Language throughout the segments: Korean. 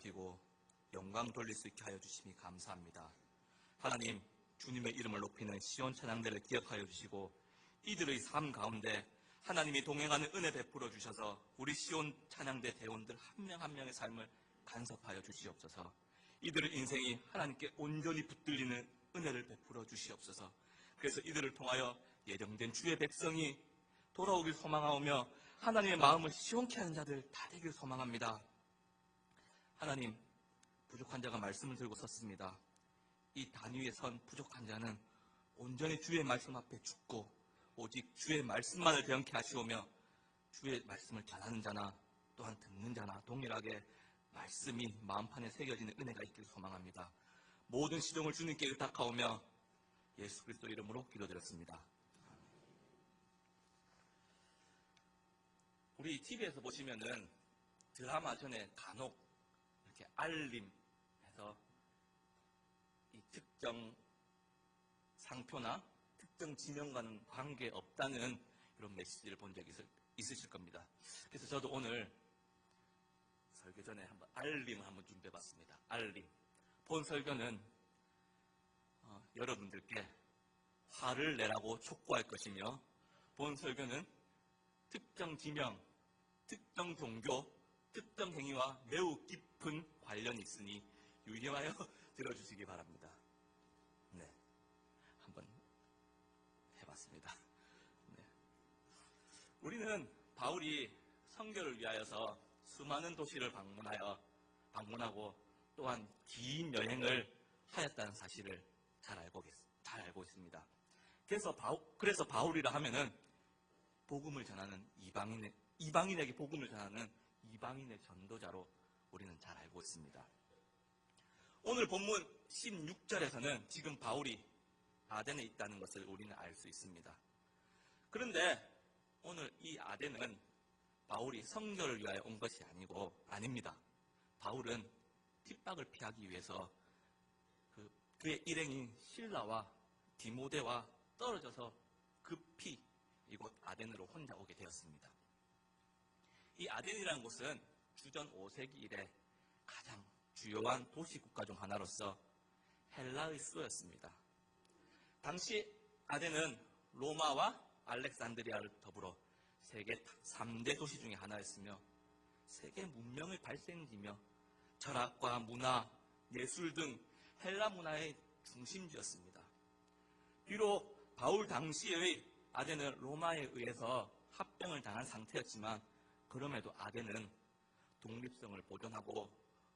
높이고 영광 돌릴 수 있게 하여 주심이 감사합니다. 하나님, 주님의 이름을 높이는 시온 찬양대를 기억하여 주시고 이들의 삶 가운데 하나님이 동행하는 은혜 베풀어 주셔서 우리 시온 찬양대 대원들 한 명 한 명의 삶을 간섭하여 주시옵소서. 이들의 인생이 하나님께 온전히 붙들리는 은혜를 베풀어 주시옵소서. 그래서 이들을 통하여 예정된 주의 백성이 돌아오길 소망하오며 하나님의 마음을 시원케 하는 자들 다 되길 소망합니다. 하나님, 부족한 자가 말씀을 들고 섰습니다. 이 단 위에 선 부족한 자는 온전히 주의 말씀 앞에 죽고 오직 주의 말씀만을 배영케 하시오며 주의 말씀을 전하는 자나 또한 듣는 자나 동일하게 말씀이 마음판에 새겨지는 은혜가 있기를 소망합니다. 모든 시종을 주님께 의탁하오며 예수 그리스도 이름으로 기도드렸습니다. 우리 TV에서 보시면은 드라마 전에 간혹 이렇게 알림해서 이 특정 상표나 특정 지명과는 관계없다는 이런 메시지를 본 적이 있으실 겁니다. 그래서 저도 오늘 설교 전에 한번 알림을 한번 준비해봤습니다. 알림. 본 설교는 여러분들께 화를 내라고 촉구할 것이며 본 설교는 특정 지명, 특정 종교, 특정 행위와 매우 깊은 관련이 있으니 유념하여 들어주시기 바랍니다. 네, 한번 해봤습니다. 네. 우리는 바울이 선교를 위하여서 수많은 도시를 방문하고 또한 긴 여행을 하였다는 사실을 잘 알고 있습니다. 그래서 바울이라 하면은 복음을 전하는 이방인에게 복음을 전하는 이방인의 전도자로 우리는 잘 알고 있습니다. 오늘 본문 16절에서는 지금 바울이 아덴에 있다는 것을 우리는 알 수 있습니다. 그런데 오늘 이 아덴은 바울이 선교를 위하여 온 것이 아닙니다. 바울은 핍박을 피하기 위해서 그의 일행인 실라와 디모데와 떨어져서 급히 이곳 아덴으로 혼자 오게 되었습니다. 이 아덴이라는 곳은 주전 5세기 이래 가장 주요한 도시 국가 중 하나로서 헬라의 수도였습니다. 당시 아덴은 로마와 알렉산드리아를 더불어 세계 3대 도시 중에 하나였으며 세계 문명의 발생지며 철학과 문화, 예술 등 헬라 문화의 중심지였습니다. 비록 바울 당시의 아덴은 로마에 의해서 합병을 당한 상태였지만 그럼에도 아덴은 독립성을 보존하고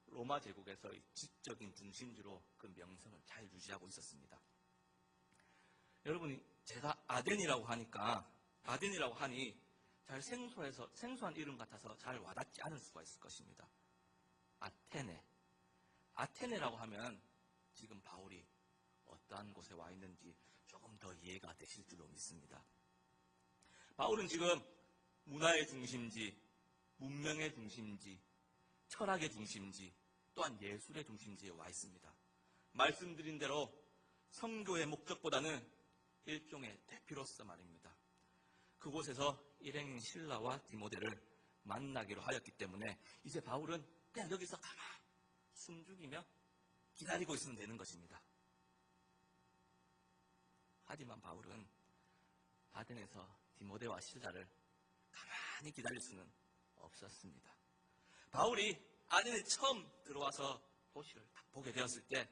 로마 제국에서의 지적인 중심지로 그 명성을 잘 유지하고 있었습니다. 여러분이 제가 아덴이라고 하니 잘 생소한 이름 같아서 잘 와닿지 않을 수가 있을 것입니다. 아테네라고 하면 지금 바울이 어떠한 곳에 와 있는지 조금 더 이해가 되실 줄로 믿습니다. 바울은 지금 문화의 중심지, 문명의 중심지, 철학의 중심지, 또한 예술의 중심지에 와 있습니다. 말씀드린 대로 선교의 목적보다는 일종의 대피로서 말입니다. 그곳에서 일행인 실라와 디모데를 만나기로 하였기 때문에 이제 바울은 그냥 여기서 가만히 숨죽이며 기다리고 있으면 되는 것입니다. 하지만 바울은 아덴에서 디모데와 실라를 가만히 기다릴 수는 없었습니다. 바울이 아덴에 처음 들어와서 도시를 딱 보게 되었을 때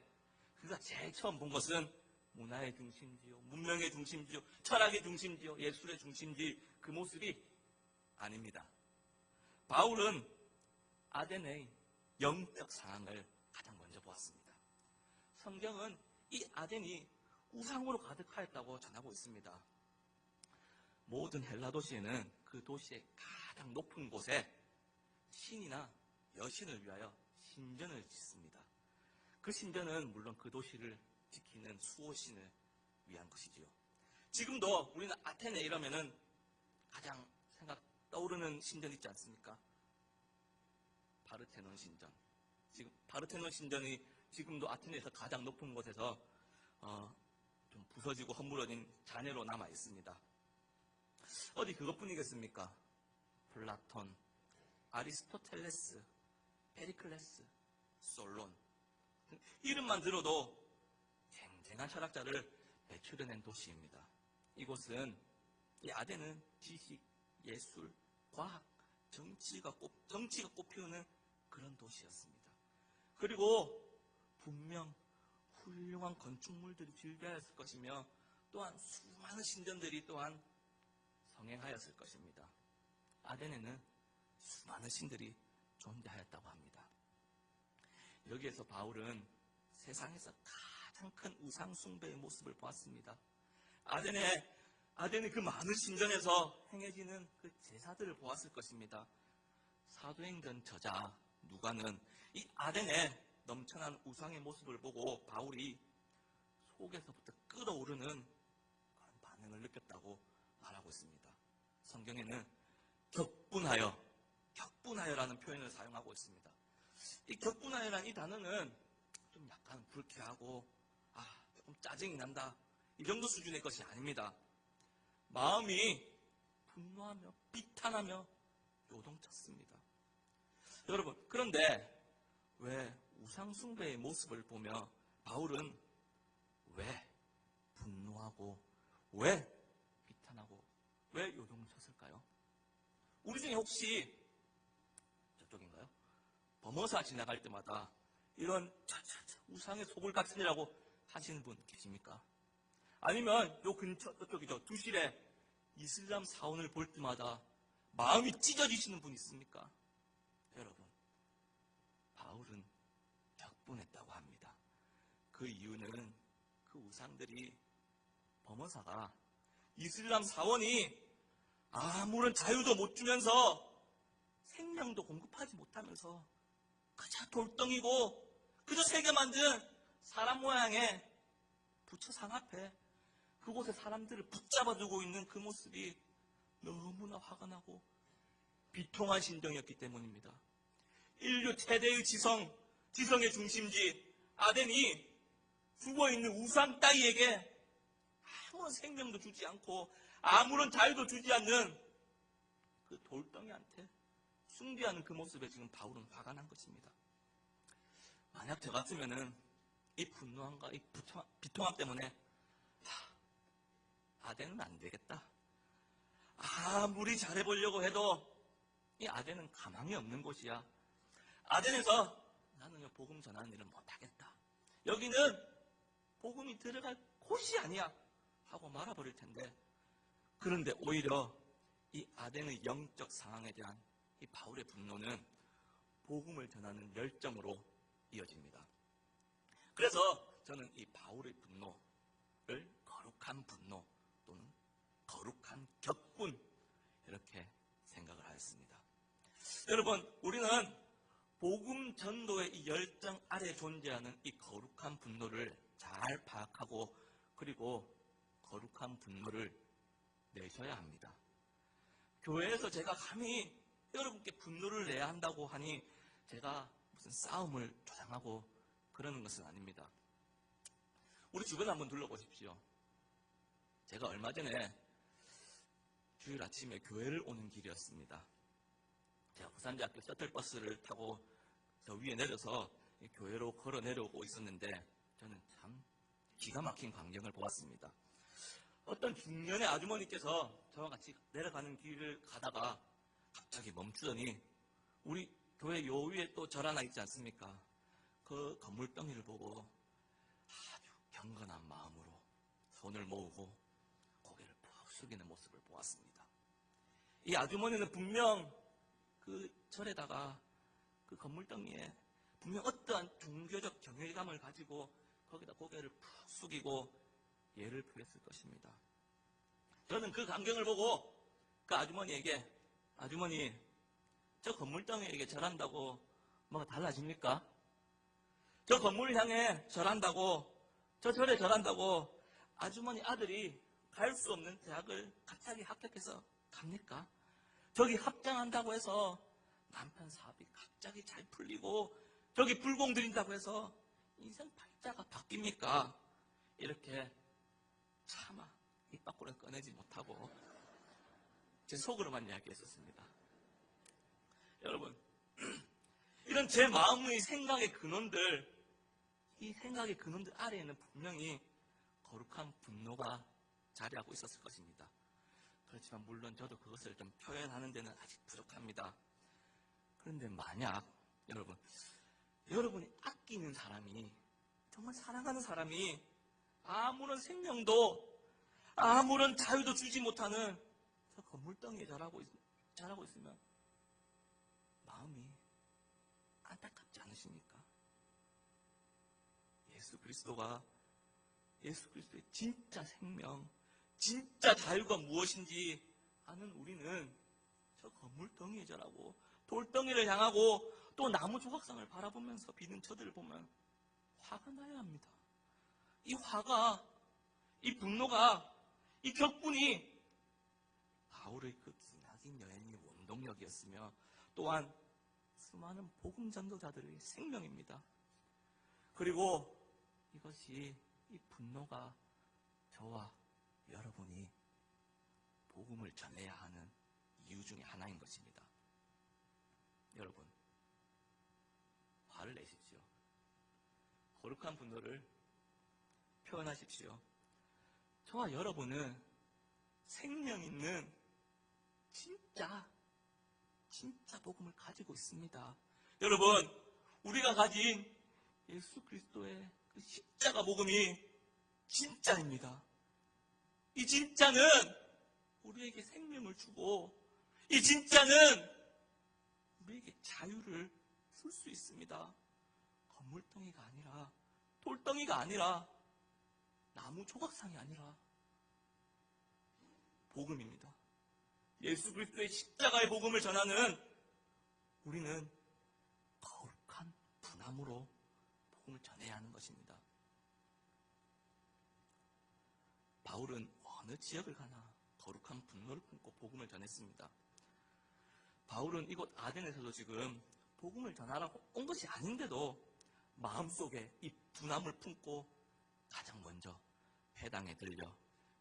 그가 제일 처음 본 것은 문화의 중심지요, 문명의 중심지요, 철학의 중심지요, 예술의 중심지 그 모습이 아닙니다. 바울은 아덴의 영적 상황을 가장 먼저 보았습니다. 성경은 이 아덴이 우상으로 가득하였다고 전하고 있습니다. 모든 헬라 도시에는 그 도시의 가장 높은 곳에 신이나 여신을 위하여 신전을 짓습니다. 그 신전은 물론 그 도시를 지키는 수호신을 위한 것이지요. 지금도 우리는 아테네 이러면은 가장 떠오르는 신전 있지 않습니까? 파르테논 신전. 지금 파르테논 신전이 지금도 아테네에서 가장 높은 곳에서 좀 부서지고 허물어진 잔해로 남아 있습니다. 어디 그것뿐이겠습니까? 플라톤, 아리스토텔레스, 페리클레스, 솔론. 이름만 들어도 쟁쟁한 철학자를 배출해낸 도시입니다. 이곳은, 이 아덴은 지식, 예술, 과학, 정치가 꽃피우는 그런 도시였습니다. 그리고 분명 훌륭한 건축물들이 즐겨하였을 것이며 또한 수많은 신전들이 또한 성행하였을 것입니다. 아덴에는 수많은 신들이 존재하였다고 합니다. 여기에서 바울은 세상에서 가장 큰 우상 숭배의 모습을 보았습니다. 아덴의 그 많은 신전에서 행해지는 그 제사들을 보았을 것입니다. 사도행전 저자 누가는 이 아덴의 넘쳐난 우상의 모습을 보고 바울이 속에서부터 끓어오르는 그런 반응을 느꼈다고 말하고 있습니다. 성경에는 격분하여라는 표현을 사용하고 있습니다. 이 격분하여라는 이 단어는 좀 약간 불쾌하고 조금 짜증이 난다, 이 정도 수준의 것이 아닙니다. 마음이 분노하며 비탄하며 요동쳤습니다. 여러분, 그런데 왜 우상숭배의 모습을 보며 바울은 왜 분노하고 왜 비탄하고 왜 요동쳤을까요? 우리 중에 혹시 저쪽인가요? 범어사 지나갈 때마다 이런 우상의 속을 같으니라고 하시는 분 계십니까? 아니면 요 근처 저쪽이죠, 두실에 이슬람 사원을 볼 때마다 마음이 찢어지시는 분 있습니까? 여러분, 바울은 격분했다고 합니다. 그 이유는 그 우상들이, 범어사가, 이슬람 사원이 아무런 자유도 못 주면서 생명도 공급하지 못하면서 그저 돌덩이고 그저 새겨 만든 사람 모양의 부처상 앞에 그곳에 사람들을 붙잡아 두고 있는 그 모습이 너무나 화가 나고 비통한 심정이었기 때문입니다. 인류 최대의 지성의 중심지 아덴이 죽어있는 우상 따위에게 아무런 생명도 주지 않고 아무런 자유도 주지 않는 그 돌덩이한테 숭배하는 그 모습에 지금 바울은 화가 난 것입니다. 만약 저 같으면은 이 분노함과 이 비통함 때문에 아덴은 안 되겠다, 아무리 잘해보려고 해도 이 아덴은 가망이 없는 곳이야, 아덴에서 나는 복음 전하는 일을 못하겠다, 여기는 복음이 들어갈 곳이 아니야 하고 말아버릴 텐데, 그런데 오히려 이 아덴의 영적 상황에 대한 이 바울의 분노는 복음을 전하는 열정으로 이어집니다. 그래서 저는 이 바울의 분노를 거룩한 분노 또는 거룩한 격분, 이렇게 생각을 하였습니다. 여러분, 우리는 복음 전도의 이 열정 아래 존재하는 이 거룩한 분노를 잘 파악하고 그리고 거룩한 분노를 내셔야 합니다. 교회에서 제가 감히 여러분께 분노를 내야 한다고 하니 제가 무슨 싸움을 조장하고 그러는 것은 아닙니다. 우리 주변 한번 둘러보십시오. 제가 얼마 전에 주일 아침에 교회를 오는 길이었습니다. 제가 부산대학교 셔틀버스를 타고 저 위에 내려서 교회로 걸어 내려오고 있었는데 저는 참 기가 막힌 광경을 보았습니다. 어떤 중년의 아주머니께서 저와 같이 내려가는 길을 가다가 갑자기 멈추더니 우리 교회 요 위에 또 절 하나 있지 않습니까? 그 건물덩이를 보고 아주 경건한 마음으로 손을 모으고 고개를 푹 숙이는 모습을 보았습니다. 이 아주머니는 분명 그 절에다가 그 건물덩이에 분명 어떠한 종교적 경외감을 가지고 거기다 고개를 푹 숙이고 예를 표했을 것입니다. 저는 그 광경을 보고 그 아주머니에게, 아주머니, 저 건물덩이에게 절한다고 뭐가 달라집니까? 저 건물을 향해 절한다고, 저 절에 절한다고 아주머니 아들이 갈 수 없는 대학을 갑자기 합격해서 갑니까? 저기 합장한다고 해서 남편 사업이 갑자기 잘 풀리고 저기 불공 들인다고 해서 인생 팔자가 바뀝니까? 이렇게 차마 입 밖으로 꺼내지 못하고 제 속으로만 이야기했었습니다. 여러분, 이런 제 마음의 생각의 근원들, 이 생각의 근원들 아래에는 분명히 거룩한 분노가 자리하고 있었을 것입니다. 그렇지만 물론 저도 그것을 좀 표현하는 데는 아직 부족합니다. 그런데 만약 여러분이 아끼는 사람이, 정말 사랑하는 사람이 아무런 생명도 아무런 자유도 주지 못하는 저 건물덩이에 자라고 있으면 마음이 안타깝지 않으십니까? 예수 그리스도의 진짜 생명, 진짜 자유가 무엇인지 아는 우리는 저 건물덩이에 자라고 돌덩이를 향하고 또 나무 조각상을 바라보면서 비는 저들을 보면 화가 나야 합니다. 이 화가, 이 분노가, 이 격분이 바울의 그 기나긴 여행의 원동력이었으며 또한 수많은 복음 전도자들의 생명입니다. 그리고 이 분노가 저와 여러분이 복음을 전해야 하는 이유 중에 하나인 것입니다. 여러분, 화를 내십시오. 거룩한 분노를 표현하십시오. 저와 여러분은 생명 있는 진짜 복음을 가지고 있습니다. 여러분, 우리가 가진 예수 그리스도의 그 십자가 복음이 진짜입니다. 이 진짜는 우리에게 생명을 주고, 이 진짜는 우리에게 자유를 줄 수 있습니다. 건물덩이가 아니라, 돌덩이가 아니라, 나무 조각상이 아니라 복음입니다. 예수 그리스도의 십자가의 복음을 전하는 우리는 거룩한 분함으로 복음을 전해야 하는 것입니다. 바울은 어느 지역을 가나 거룩한 분노를 품고 복음을 전했습니다. 바울은 이곳 아덴에서도 지금 복음을 전하라고 온 것이 아닌데도 마음속에 이 분함을 품고 가장 먼저 회당에 들려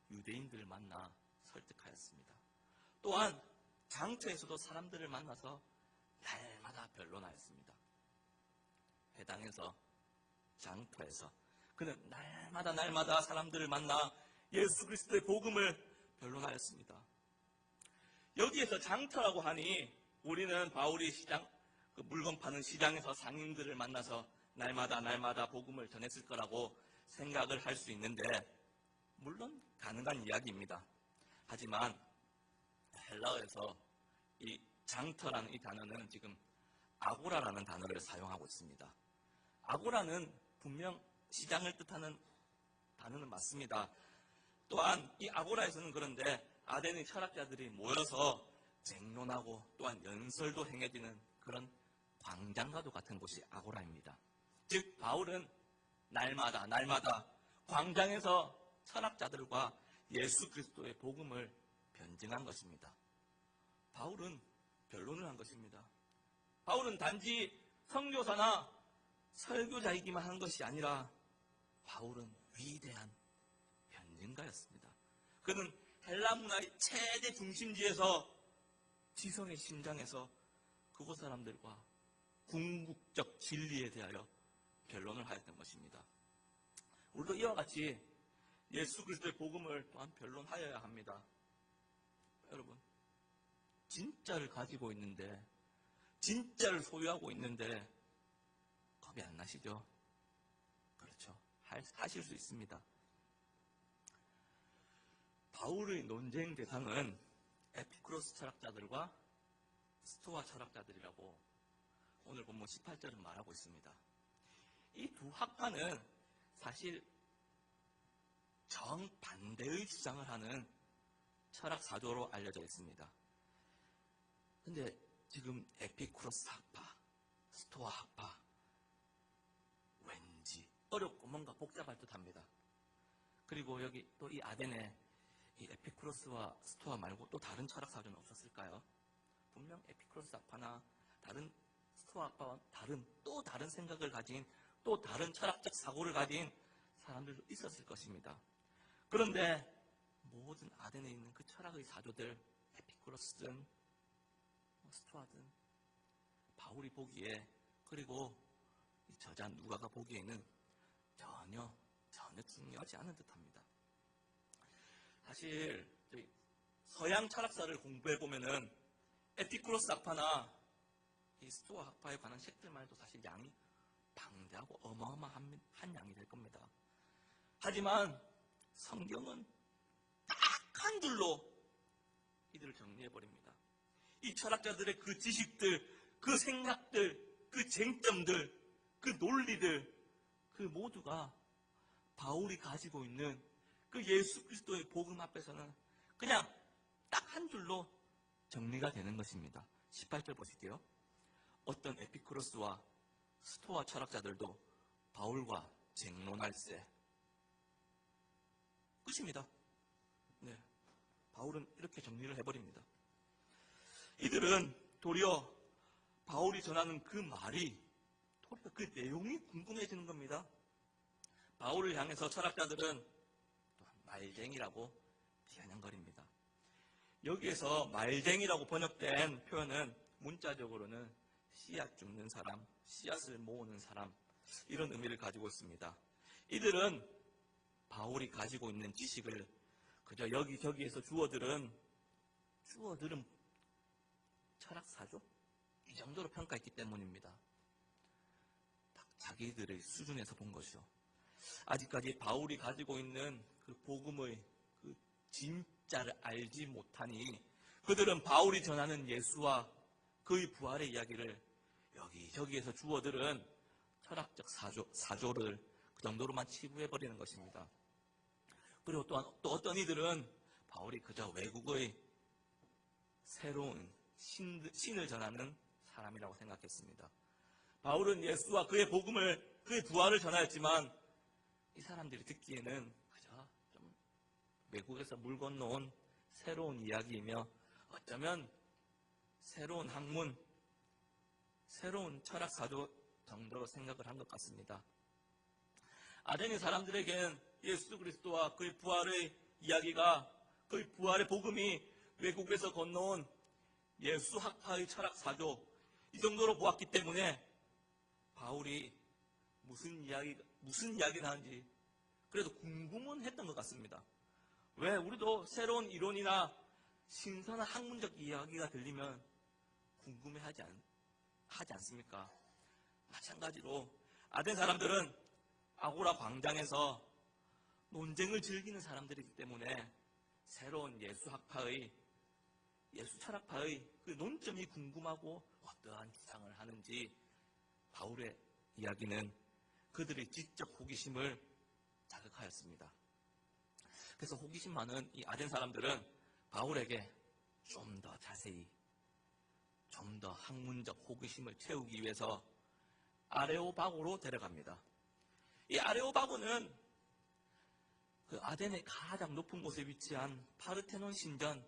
유대인들을 만나 설득하였습니다. 또한 장터에서도 사람들을 만나서 날마다 변론하였습니다. 회당에서, 장터에서 그는 날마다 사람들을 만나 예수 그리스도의 복음을 변론하였습니다. 여기에서 장터라고 하니 우리는 바울이 그 물건 파는 시장에서 상인들을 만나서 날마다 복음을 전했을 거라고 생각을 할 수 있는데, 물론 가능한 이야기입니다. 하지만 헬라어에서 이 장터라는 이 단어는 지금 아고라라는 단어를 사용하고 있습니다. 아고라는 분명 시장을 뜻하는 단어는 맞습니다. 또한 이 아고라에서는 그런데 아덴의 철학자들이 모여서 쟁론하고 또한 연설도 행해지는 그런 광장과도 같은 곳이 아고라입니다. 즉 바울은 날마다 광장에서 철학자들과 예수 그리스도의 복음을 변증한 것입니다. 바울은 변론을 한 것입니다. 바울은 단지 선교사나 설교자이기만 한 것이 아니라 바울은 위대한 변증가였습니다. 그는 헬라 문화의 최대 중심지에서 지성의 심장에서 그곳 사람들과 궁극적 진리에 대하여 변론을 하였던 것입니다. 우리도 이와 같이 예수 그리스도의 복음을 또한 변론하여야 합니다. 여러분, 진짜를 가지고 있는데, 진짜를 소유하고 있는데 겁이 안 나시죠? 그렇죠. 하실 수 있습니다. 바울의 논쟁 대상은 에피쿠로스 철학자들과 스토아 철학자들이라고 오늘 본문 18절은 말하고 있습니다. 이 두 학파는 사실 정반대의 주장을 하는 철학 사조로 알려져 있습니다. 근데 지금 에피쿠로스 학파, 스토아 학파, 왠지 어렵고 뭔가 복잡할 듯합니다. 그리고 여기 또 이 아덴에 이 에피쿠로스와 스토아 말고 또 다른 철학 사조는 없었을까요? 분명 에피쿠로스 학파나 다른 스토아 학파와 또 다른 생각을 가진, 또 다른 철학적 사고를 가진 사람들도 있었을 것입니다. 그런데 모든 아덴에 있는 그 철학의 사조들, 에피쿠로스든 스토아든 바울이 보기에 그리고 이 저자 누가가 보기에는 전혀 중요하지 않은 듯합니다. 사실 서양 철학사를 공부해 보면은 에피쿠로스 학파나 이 스토아 학파에 관한 책들만 해도 사실 양이 방대하고 어마어마한 양이 될 겁니다. 하지만 성경은 딱 한 줄로 이들을 정리해 버립니다. 이 철학자들의 그 지식들, 그 생각들, 그 쟁점들, 그 논리들, 그 모두가 바울이 가지고 있는 그 예수 그리스도의 복음 앞에서는 그냥 딱 한 줄로 정리가 되는 것입니다. 18절 보실게요. 어떤 에피쿠로스와 스토아 철학자들도 바울과 쟁론할세. 끝입니다. 네, 바울은 이렇게 정리를 해버립니다. 이들은 도리어 바울이 전하는 그 말이, 도리어 그 내용이 궁금해지는 겁니다. 바울을 향해서 철학자들은 또한 말쟁이라고 비아냥거립니다. 여기에서 말쟁이라고 번역된 표현은 문자적으로는 씨앗 줍는 사람, 씨앗을 모으는 사람, 이런 의미를 가지고 있습니다. 이들은 바울이 가지고 있는 지식을 그저 여기저기에서 주어들은 철학사죠? 이 정도로 평가했기 때문입니다. 딱 자기들의 수준에서 본 것이죠. 아직까지 바울이 가지고 있는 그 복음의 그 진짜를 알지 못하니 그들은 바울이 전하는 예수와 그의 부활의 이야기를 여기저기에서 주어들은 철학적 사조를 그 정도로만 치부해버리는 것입니다. 그리고 또 어떤 이들은 바울이 그저 외국의 새로운 신을 전하는 사람이라고 생각했습니다. 바울은 예수와 그의 복음을, 그의 부활을 전하였지만 이 사람들이 듣기에는 그저 좀 외국에서 물 건너온 새로운 이야기이며 어쩌면 새로운 학문, 새로운 철학 사조 정도로 생각을 한 것 같습니다. 아덴의 사람들에겐 예수 그리스도와 그의 부활의 이야기가, 그의 부활의 복음이 외국에서 건너온 예수 학파의 철학 사조, 이 정도로 보았기 때문에 바울이 무슨 이야기를 하는지 그래도 궁금은 했던 것 같습니다. 왜 우리도 새로운 이론이나 신선한 학문적 이야기가 들리면 궁금해하지 않습니까? 마찬가지로 아덴 사람들은 아고라 광장에서 논쟁을 즐기는 사람들이기 때문에 새로운 예수 철학파의 그 논점이 궁금하고 어떠한 주장을 하는지 바울의 이야기는 그들의 지적 호기심을 자극하였습니다. 그래서 호기심 많은 이 아덴 사람들은 바울에게 좀 더 자세히, 좀 더 학문적 호기심을 채우기 위해서 아레오바고로 데려갑니다. 이 아레오바고는 그 아덴의 가장 높은 곳에 위치한 파르테논 신전,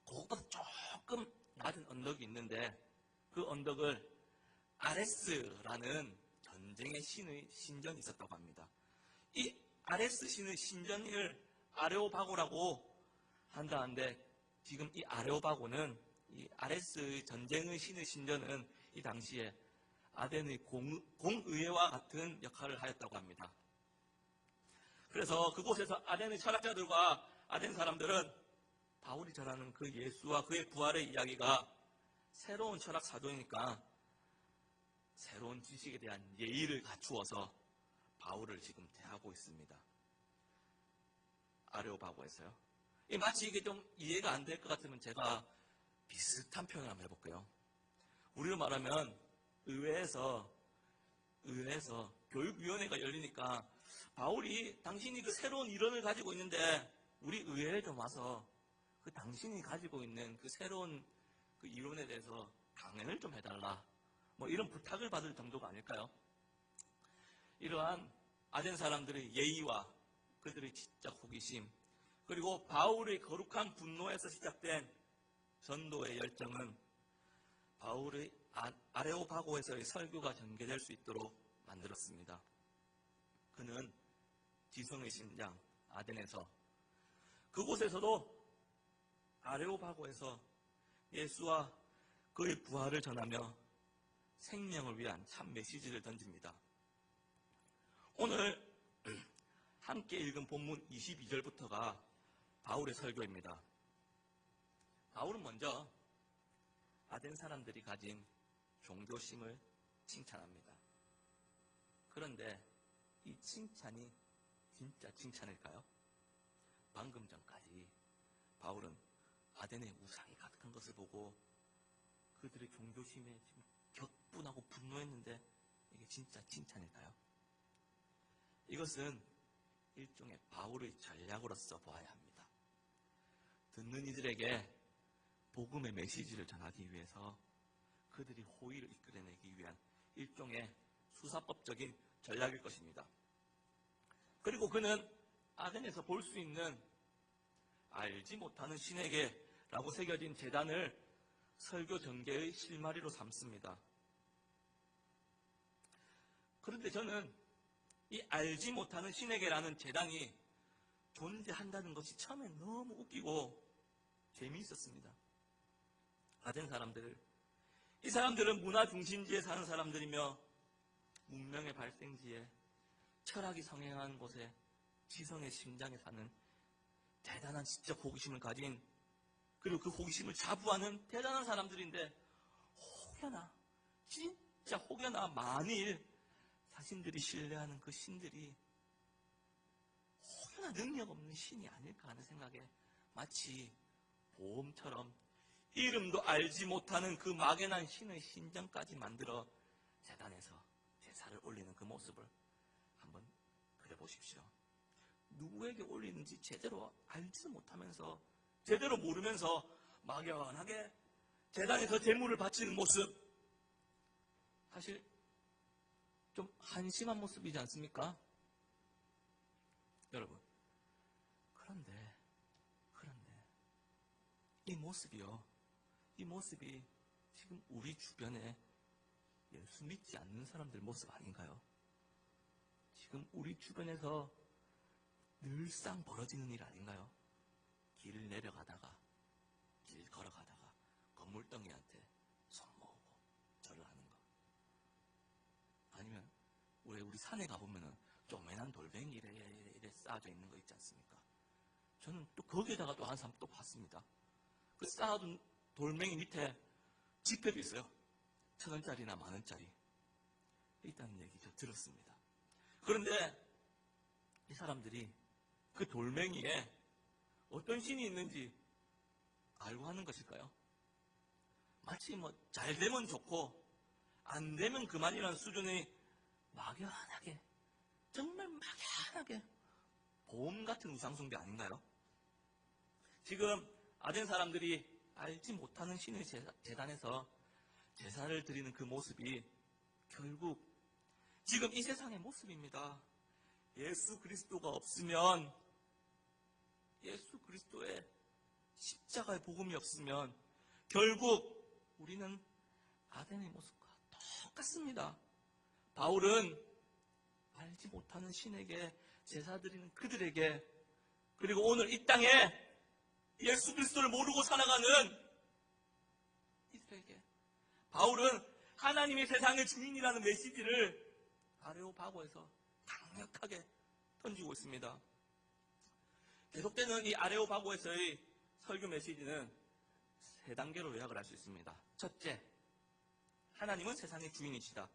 그것보다 조금 낮은 언덕이 있는데 그 언덕을 아레스라는 전쟁의 신의 신전이 있었다고 합니다. 이 아레스 신의 신전을 아레오바고라고 한다는데 지금 이 아레오바고는 이 아레스 전쟁의 신의 신전은 이 당시에 아덴의 공의회와 같은 역할을 하였다고 합니다. 그래서 그곳에서 아덴의 철학자들과 아덴 사람들은 바울이 전하는 그 예수와 그의 부활의 이야기가 새로운 철학 사조이니까 새로운 지식에 대한 예의를 갖추어서 바울을 지금 대하고 있습니다. 아레오바고에서요. 마치 이게 좀 이해가 안 될 것 같으면 제가 비슷한 표현을 한번 해볼게요. 우리로 말하면 의회에서 교육위원회가 열리니까 바울이 당신이 그 새로운 이론을 가지고 있는데 우리 의회에 좀 와서 그 당신이 가지고 있는 그 새로운 그 이론에 대해서 강연을 좀 해달라. 뭐 이런 부탁을 받을 정도가 아닐까요? 이러한 아덴 사람들의 예의와 그들의 지적 호기심, 그리고 바울의 거룩한 분노에서 시작된 전도의 열정은 바울의 아레오바고에서의 설교가 전개될 수 있도록 만들었습니다. 그는 지성의 심장 아덴에서, 그곳에서도 아레오바고에서 예수와 그의 부활을 전하며 생명을 위한 참 메시지를 던집니다. 오늘 함께 읽은 본문 22절부터가 바울의 설교입니다. 바울은 먼저 아덴 사람들이 가진 종교심을 칭찬합니다. 그런데 이 칭찬이 진짜 칭찬일까요? 방금 전까지 바울은 아덴의 우상이 가득한 것을 보고 그들의 종교심에 지금 격분하고 분노했는데 이게 진짜 칭찬일까요? 이것은 일종의 바울의 전략으로서 보아야 합니다. 듣는 이들에게 복음의 메시지를 전하기 위해서 그들이 호의를 이끌어내기 위한 일종의 수사법적인 전략일 것입니다. 그리고 그는 아덴에서 볼 수 있는 알지 못하는 신에게라고 새겨진 제단을 설교 전개의 실마리로 삼습니다. 그런데 저는 이 알지 못하는 신에게라는 제단이 존재한다는 것이 처음에 너무 웃기고 재미있었습니다. 아덴 사람들, 이 사람들은 문화 중심지에 사는 사람들이며 문명의 발생지에 철학이 성행한 곳에 지성의 심장에 사는 대단한 지적 호기심을 가진, 그리고 그 호기심을 자부하는 대단한 사람들인데, 혹여나, 진짜 혹여나 만일 자신들이 신뢰하는 그 신들이 혹여나 능력 없는 신이 아닐까 하는 생각에 마치 보험처럼 이름도 알지 못하는 그 막연한 신의 신전까지 만들어 제단에서 제사를 올리는 그 모습을 한번 그려보십시오. 누구에게 올리는지 제대로 알지도 못하면서, 제대로 모르면서 막연하게 제단에서 제물을 바치는 모습, 사실 좀 한심한 모습이지 않습니까? 여러분, 그런데 이 모습이요, 이 모습이 지금 우리 주변에 예수 믿지 않는 사람들 모습 아닌가요? 지금 우리 주변에서 늘상 벌어지는 일 아닌가요? 길을 내려가다가, 길 걸어가다가 건물덩이한테 손 모으고 절을 하는 거. 아니면 우리 산에 가보면은 쪼매난 돌멩이 이래 쌓아져 있는 거 있지 않습니까? 저는 또 거기에다가 또 한 사람 또 봤습니다. 그 쌓아둔 돌멩이 밑에 지폐도 있어요. 1,000원짜리나 만원짜리 있다는 얘기 저 들었습니다. 그런데 이 사람들이 그 돌멩이에 어떤 신이 있는지 알고 하는 것일까요? 마치 잘 되면 좋고 안 되면 그만이라는 수준의 막연하게, 정말 막연하게 보험 같은 우상숭배 아닌가요? 지금 아덴 사람들이 알지 못하는 신의 제단에서 제사를 드리는 그 모습이 결국 지금 이 세상의 모습입니다. 예수 그리스도가 없으면, 예수 그리스도의 십자가의 복음이 없으면 결국 우리는 아덴의 모습과 똑같습니다. 바울은 알지 못하는 신에게 제사 드리는 그들에게, 그리고 오늘 이 땅에 예수 그리스도를 모르고 살아가는 이들에게, 바울은 하나님이 세상의 주인이라는 메시지를 아레오파고에서 강력하게 던지고 있습니다. 계속되는 이 아레오파고에서의 설교 메시지는 세 단계로 요약을 할 수 있습니다. 첫째, 하나님은 세상의 주인이시다.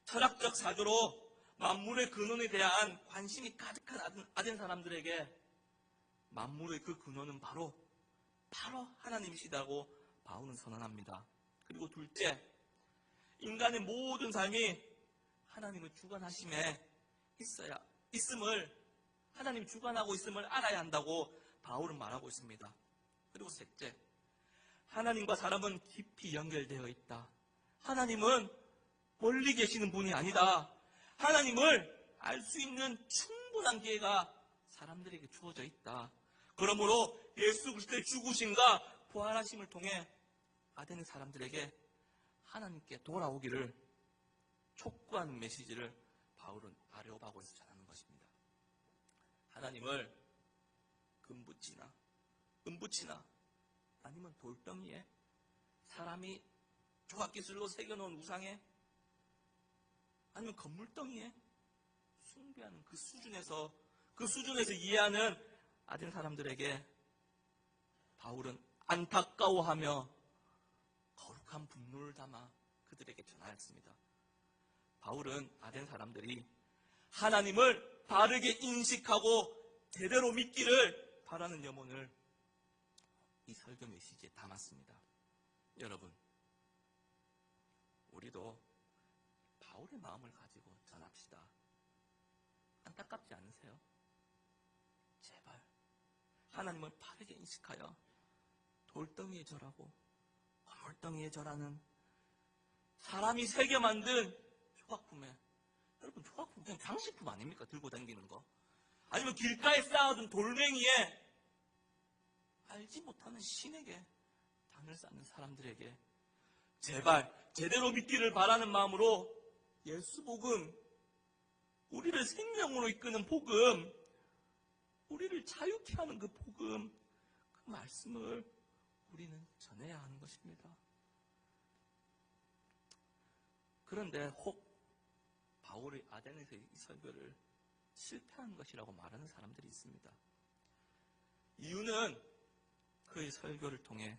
철학적 사조로 만물의 근원에 대한 관심이 가득한 아덴 사람들에게 만물의 그 근원은 바로 하나님이시다고 바울은 선언합니다. 그리고 둘째, 인간의 모든 삶이 하나님의 주관하심에 하나님 주관하고 있음을 알아야 한다고 바울은 말하고 있습니다. 그리고 셋째, 하나님과 사람은 깊이 연결되어 있다. 하나님은 멀리 계시는 분이 아니다. 하나님을 알 수 있는 충분한 기회가 사람들에게 주어져 있다. 그러므로 예수 그리스도의 죽으심과 부활하심을 통해 아덴의 사람들에게 하나님께 돌아오기를 촉구하는 메시지를 바울은 아레오파고에서 전하는 것입니다. 하나님을 은붙이나 아니면 돌덩이에 사람이 조각기술로 새겨놓은 우상에, 아니면 건물덩이에 숭배하는 그 수준에서 이해하는 아덴 사람들에게 바울은 안타까워하며 거룩한 분노를 담아 그들에게 전하였습니다. 바울은 아덴 사람들이 하나님을 바르게 인식하고 제대로 믿기를 바라는 염원을 이 설교 메시지에 담았습니다. 여러분, 우리도 바울의 마음을 가지고 전합시다. 안타깝지 않으세요? 제발 하나님을 바르게 인식하여 돌덩이에 절하고 건물덩이에 절하는 사람이 새겨 만든 조각품에, 여러분 조각품 그냥 장식품 아닙니까? 들고 다니는 거. 아니면 길가에 쌓아둔 돌멩이에 알지 못하는 신에게 단을 쌓는 사람들에게 제발 제대로 믿기를 바라는 마음으로 예수 복음, 우리를 생명으로 이끄는 복음, 우리를 자유케 하는 그 복음, 그 말씀을 우리는 전해야 하는 것입니다. 그런데 혹 바울의 아덴에서의 이 설교를 실패한 것이라고 말하는 사람들이 있습니다. 이유는 그의 설교를 통해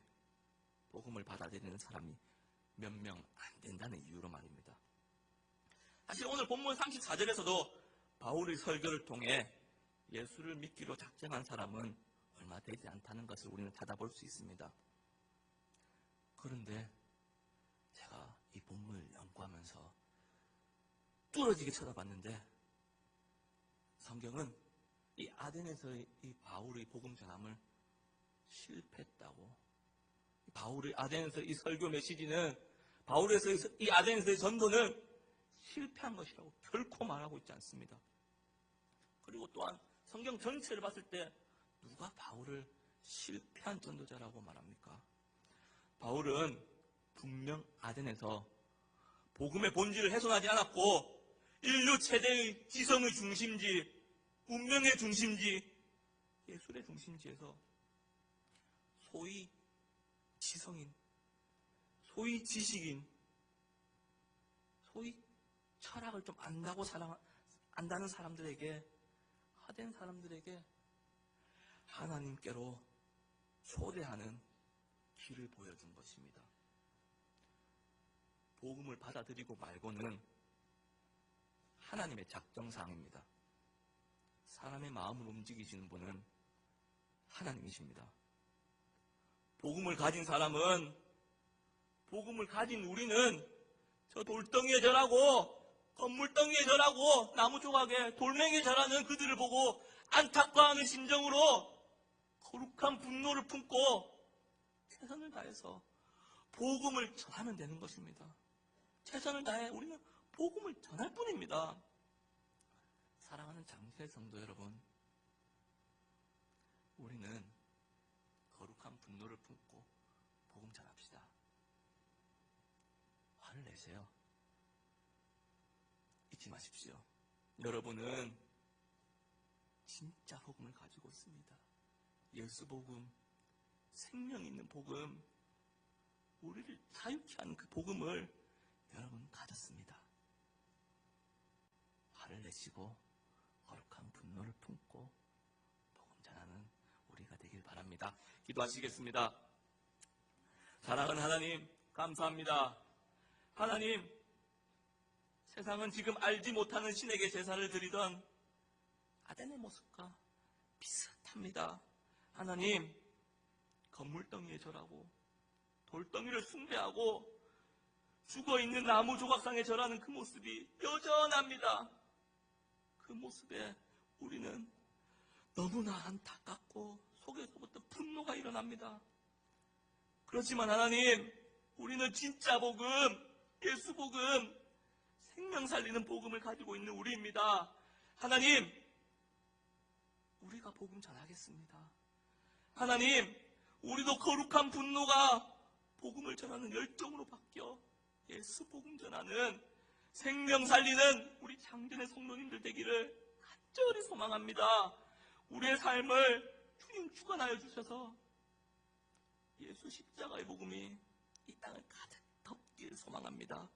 복음을 받아들이는 사람이 몇 명 안 된다는 이유로 말입니다. 사실 오늘 본문 34절에서도 바울의 설교를 통해 예수를 믿기로 작정한 사람은 얼마 되지 않다는 것을 우리는 찾아볼 수 있습니다. 그런데 제가 이 본문을 연구하면서 뚫어지게 쳐다봤는데 성경은 이 아덴에서의 이 바울의 복음 전함을 실패했다고, 바울의 아덴에서 이 설교 메시지는, 바울에서 이 아덴에서의 전도는 실패한 것이라고 결코 말하고 있지 않습니다. 그리고 또한 성경 전체를 봤을 때 누가 바울을 실패한 전도자라고 말합니까? 바울은 분명 아덴에서 복음의 본질을 훼손하지 않았고 인류 최대의 지성의 중심지, 문명의 중심지, 예술의 중심지에서 소위 지성인, 소위 지식인, 소위 철학을 좀 안다는 사람들에게, 아덴 사람들에게 하나님께로 초대하는 길을 보여준 것입니다. 복음을 받아들이고 말고는 하나님의 작정사항입니다. 사람의 마음을 움직이시는 분은 하나님이십니다. 복음을 가진 사람은, 복음을 가진 우리는 저 돌덩이에 절하고 건물덩이에 절하고 나무 조각에 돌멩이에 절하는 그들을 보고 안타까워하는 심정으로 거룩한 분노를 품고 최선을 다해서 복음을 전하면 되는 것입니다. 최선을 다해 우리는 복음을 전할 뿐입니다. 사랑하는 장세 성도 여러분, 우리는 거룩한 분노를 품고 복음 전합시다. 화를 내세요. 잊지 마십시오. 여러분은 진짜 복음을 가지고 있습니다. 예수 복음, 생명 있는 복음, 우리를 자유케 하는 그 복음을 여러분 가졌습니다. 화를 내시고 거룩한 분노를 품고 복음 전하는 우리가 되길 바랍니다. 기도하시겠습니다. 사랑하는 하나님, 감사합니다. 하나님, 세상은 지금 알지 못하는 신에게 제사를 드리던 아덴의 모습과 비슷합니다. 하나님, 건물덩이에 절하고 돌덩이를 숭배하고 죽어있는 나무 조각상에 절하는 그 모습이 여전합니다. 그 모습에 우리는 너무나 안타깝고 속에서부터 분노가 일어납니다. 그렇지만 하나님, 우리는 진짜 복음, 예수 복음, 생명 살리는 복음을 가지고 있는 우리입니다. 하나님, 우리가 복음 전하겠습니다. 하나님, 우리도 거룩한 분노가 복음을 전하는 열정으로 바뀌어 예수 복음 전하는 생명 살리는 우리 장전의 성도님들 되기를 간절히 소망합니다. 우리의 삶을 주님 주관하여 주셔서 예수 십자가의 복음이 이 땅을 가득 덮길 주시기를 소망합니다.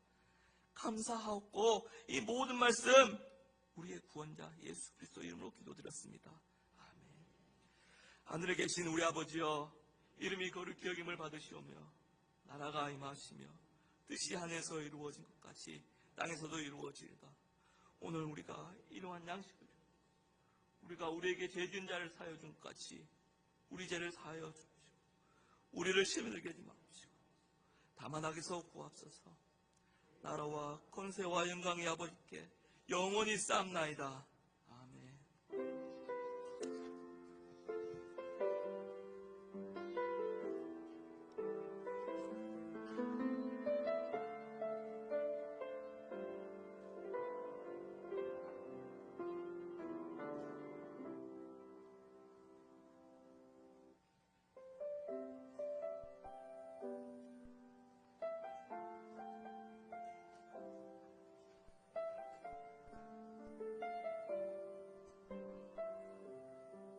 감사하고 이 모든 말씀 우리의 구원자 예수 그리스도 이름으로 기도드렸습니다. 아멘. 하늘에 계신 우리 아버지여, 이름이 거룩히 여김을 받으시오며 나라가 임하시며 뜻이 하늘에서 이루어진 것 같이 땅에서도 이루어지리다. 오늘 우리가 이러한 양식을 우리가 우리에게 죄 지은 자를 사하여 준 것 같이 우리 죄를 사하여 주시고 우리를 시험에 들게 하지 마옵시고 다만 악에서 구하옵소서. 나라와 권세와 영광의 아버지께 영원히 쌓옵나이다.